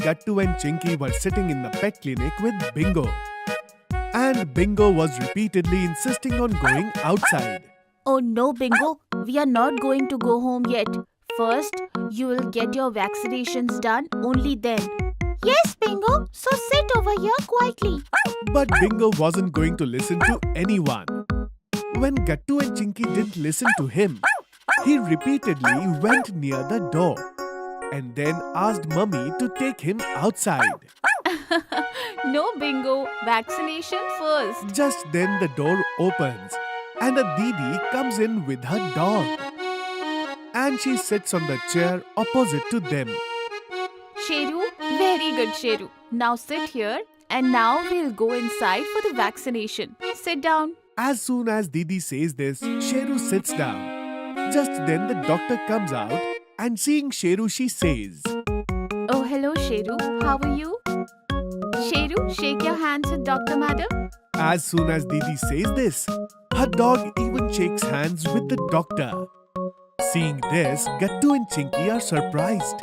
Gattu and Chinky were sitting in the pet clinic with Bingo. And Bingo was repeatedly insisting on going outside. Oh no, Bingo, we are not going to go home yet. First, you will get your vaccinations done, only then. Yes, Bingo, so sit over here quietly. But Bingo wasn't going to listen to anyone. When Gattu and Chinky didn't listen to him, he repeatedly went near the door and then asked Mummy to take him outside. No, Bingo, vaccination first. Just then the door opens and a Didi comes in with her dog. And she sits on the chair opposite to them. Sheru, very good, Sheru. Now sit here and now we'll go inside for the vaccination. Sit down. As soon as Didi says this, Sheru sits down. Just then the doctor comes out and seeing Sheru she says, Oh, hello, Sheru. How are you? Sheru, shake your hands with Dr. Madam. As soon as Didi says this, her dog even shakes hands with the doctor. Seeing this, Gattu and Chinky are surprised.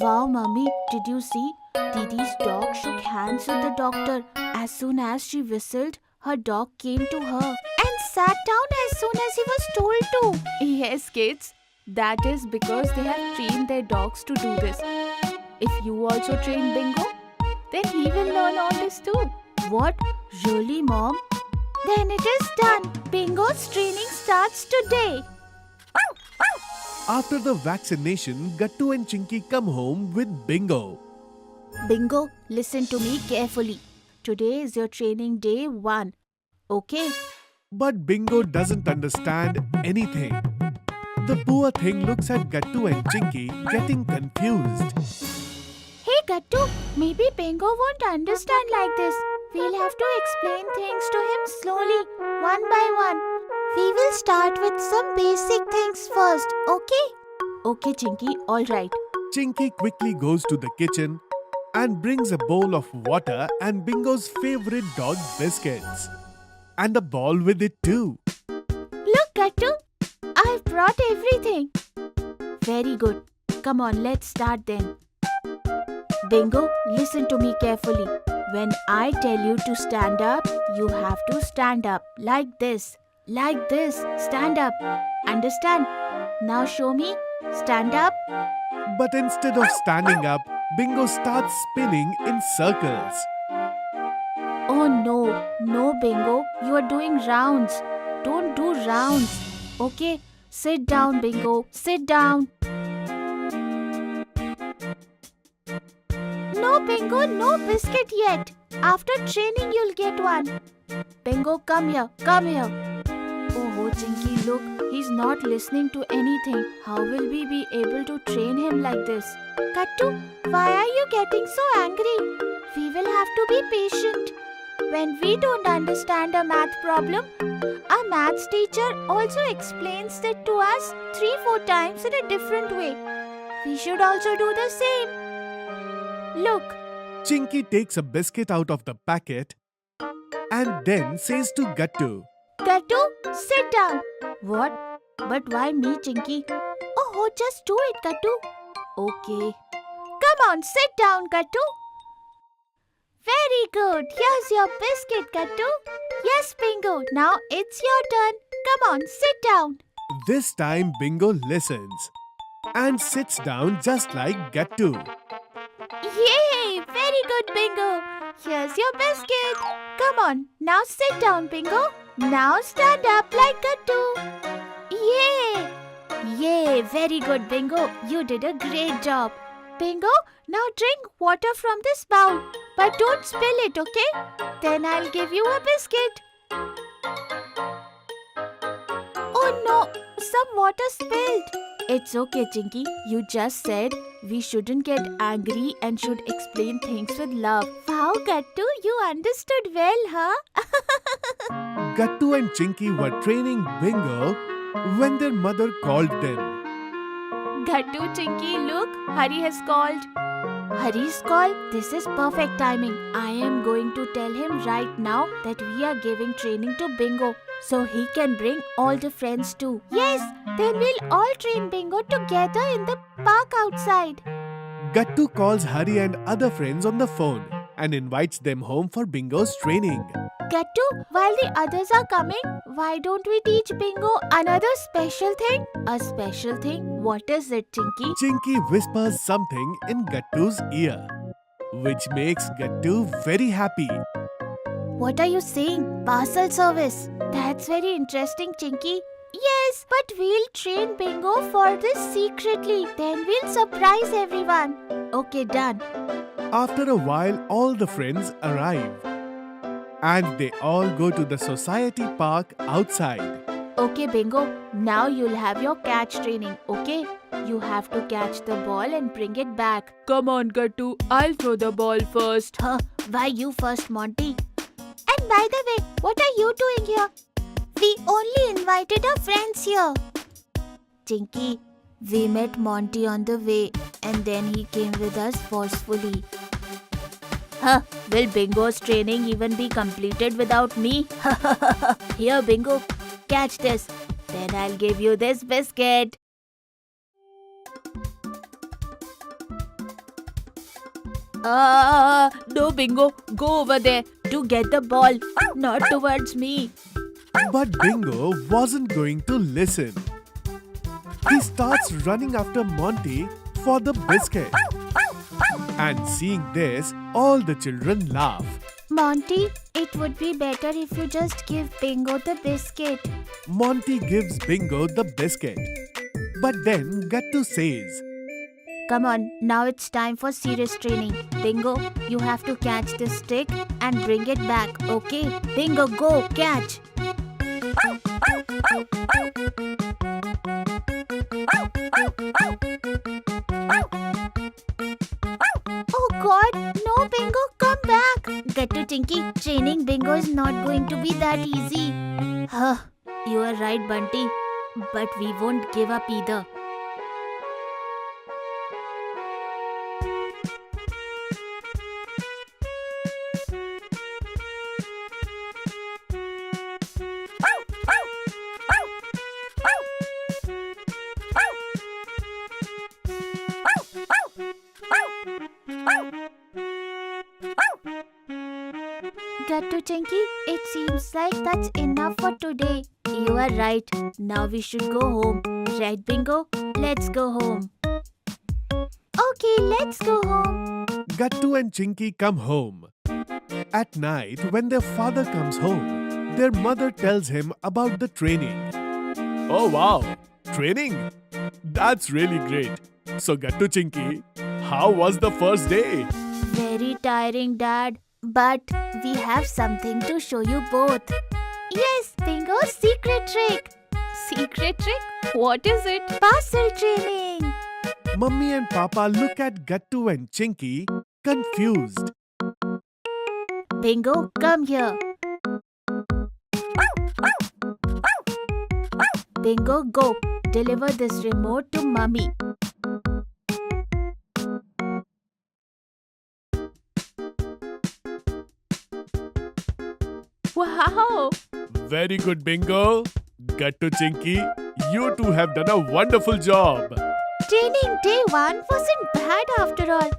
Wow, Mummy, did you see? Didi's dog shook hands with the doctor. As soon as she whistled, her dog came to her and sat down as soon as he was told to. Yes, kids, that is because they have trained their dogs to do this. If you also train Bingo, then he will learn all this too. What? Really, Mom? Then it is done. Bingo's training starts today. After the vaccination, Gattu and Chinky come home with Bingo. Bingo, listen to me carefully. Today is your training day 1. Okay? But Bingo doesn't understand anything. The poor thing looks at Gattu and Chinky getting confused. Hey Gattu, maybe Bingo won't understand like this. We'll have to explain things to him slowly, one by one. We will start with some basic things first, okay? Okay, Chinky, alright. Chinky quickly goes to the kitchen and brings a bowl of water and Bingo's favorite dog biscuits. And a ball with it too. Look, Gattu, I've brought everything. Very good. Come on, let's start then. Bingo, listen to me carefully. When I tell you to stand up, you have to stand up like this. Like this. Stand up. Understand? Now show me. Stand up. But instead of standing up, Bingo starts spinning in circles. Oh no. No, Bingo. You are doing rounds. Don't do rounds. Okay? Sit down, Bingo. Sit down. No, Bingo. No biscuit yet. After training, you'll get one. Bingo, come here. Come here. Oh, Chinky, look, he's not listening to anything. How will we be able to train him like this? Gattu, why are you getting so angry? We will have to be patient. When we don't understand a math problem, our maths teacher also explains it to us 3-4 times in a different way. We should also do the same. Look. Chinky takes a biscuit out of the packet and then says to Gattu, Gattu, sit down. What? But why me, Chinky? Oh, just do it, Gattu. Okay. Come on, sit down, Gattu. Very good. Here's your biscuit, Gattu. Yes, Bingo. Now it's your turn. Come on, sit down. This time Bingo listens and sits down just like Gattu. Yay! Very good, Bingo. Here's your biscuit. Come on, now sit down, Bingo. Now stand up like Gattu. Yay! Yay! Very good, Bingo. You did a great job. Bingo, now drink water from this bowl. But don't spill it, okay? Then I'll give you a biscuit. Oh no! Some water spilled. It's okay, Chinky. You just said we shouldn't get angry and should explain things with love. Wow, Gattu, you understood well, huh? Gattu and Chinky were training Bingo when their mother called them. Gattu, Chinky, look, Hari has called. Hari's call? This is perfect timing. I am going to tell him right now that we are giving training to Bingo so he can bring all the friends too. Yes, then we'll all train Bingo together in the park outside. Gattu calls Hari and other friends on the phone and invites them home for Bingo's training. Gattu, while the others are coming, why don't we teach Bingo another special thing? A special thing? What is it, Chinky? Chinky whispers something in Gattu's ear, which makes Gattu very happy. What are you saying? Parcel service. That's very interesting, Chinky. Yes, but we'll train Bingo for this secretly. Then we'll surprise everyone. Okay, done. After a while, all the friends arrive. And they all go to the society park outside. Okay, Bingo. Now you'll have your catch training, okay? You have to catch the ball and bring it back. Come on, Gattu. I'll throw the ball first. Huh, why you first, Monty? And by the way, what are you doing here? We only invited our friends here. Chinky, we met Monty on the way and then he came with us forcefully. Huh, will Bingo's training even be completed without me? Here, Bingo, catch this. Then I'll give you this biscuit. No, Bingo. Go over there to get the ball, not towards me. But Bingo wasn't going to listen. He starts running after Monty for the biscuit. And seeing this, all the children laugh. Monty, it would be better if you just give Bingo the biscuit. Monty gives Bingo the biscuit. But then Gattu says, Come on, now it's time for serious training. Bingo, you have to catch this stick and bring it back, okay? Bingo, go, catch! Oh God, no Bingo, come back! Gattu Chinky, training Bingo is not going to be that easy. Huh, you are right, Bunty. But we won't give up either. Gattu Chinky, it seems like that's enough for today. You are right. Now we should go home. Right, Bingo? Let's go home. Okay, let's go home. Gattu and Chinky come home. At night, when their father comes home, their mother tells him about the training. Oh wow, training? That's really great. So Gattu Chinky, how was the first day? Very tiring, Dad. But we have something to show you both. Yes, Bingo's secret trick. Secret trick? What is it? Parcel training. Mummy and Papa look at Gattu and Chinky confused. Bingo, come here. Bingo, go. Deliver this remote to Mummy. Wow! Very good, Bingo. Gattu Chinky, you two have done a wonderful job. Training day 1 wasn't bad after all.